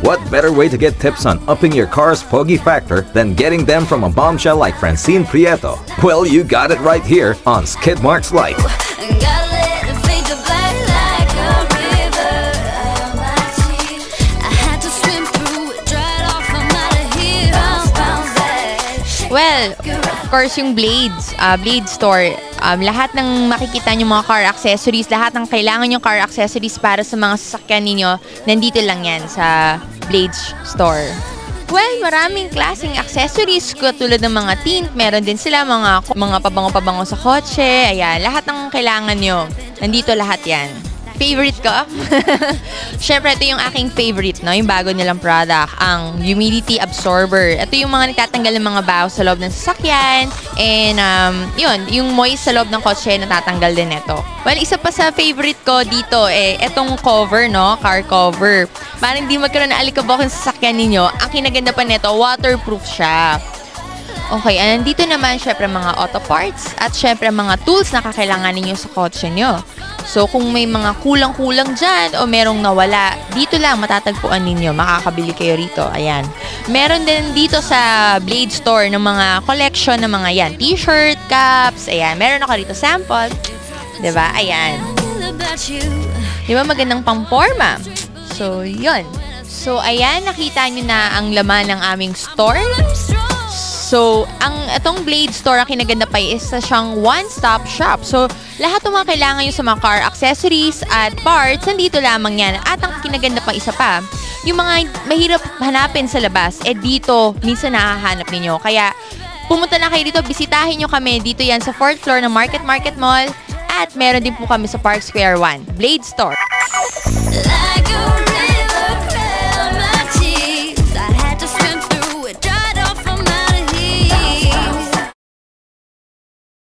What better way to get tips on upping your car's pogi factor than getting them from a bombshell like Francine Prieto? Well, you got it right here on Skidmark's Life. Well, of course, yung Blades, Blade Store, lahat ng makikita nyo mga car accessories, lahat ng kailangan yung car accessories para sa mga sasakyan ninyo, nandito lang yan sa Blades Store. Well, maraming klaseng accessories tulad ng mga tint, meron din sila mga pabango-pabango sa kotse, ayan, lahat ng kailangan nyo, nandito lahat yan. Favorite ko? Syempre, ito yung aking favorite, no? Yung bago nilang product, ang humidity absorber. Ito yung mga nagtatanggal ng mga baho sa loob ng sasakyan. And, yun, yung moist sa loob ng kotse, natatanggal din ito. Well, isa pa sa favorite ko dito, itong cover, no? Car cover. Para hindi magkaroon na alikabok yung sasakyan ninyo, ang kinaganda pa nito, waterproof siya. Okay, nandito naman syempre mga auto parts at syempre mga tools na kakailangan ninyo sa kotse nyo. So, kung may mga kulang-kulang dyan o merong nawala, dito lang matatagpuan ninyo. Makakabili kayo rito. Ayan. Meron din dito sa Blade Store ng mga collection ng mga yan. T-shirt, caps. Ayan. Meron ako rito sample. Diba? Ayan. Diba magandang pang-forma? So, yun. So, ayan. Nakita nyo na ang laman ng aming store. So, itong Blade Store, ang kinaganda pa is siyang one-stop shop. So, lahat ng mga kailangan nyo sa mga car accessories at parts, nandito lamang yan. At ang kinaganda pa isa pa, yung mga mahirap hanapin sa labas, dito, minsan nakahanap ninyo. Kaya, pumunta na kayo dito, bisitahin nyo kami. Dito yan sa 4th floor ng Market Mall. At meron din po kami sa Park Square 1, Blade Store.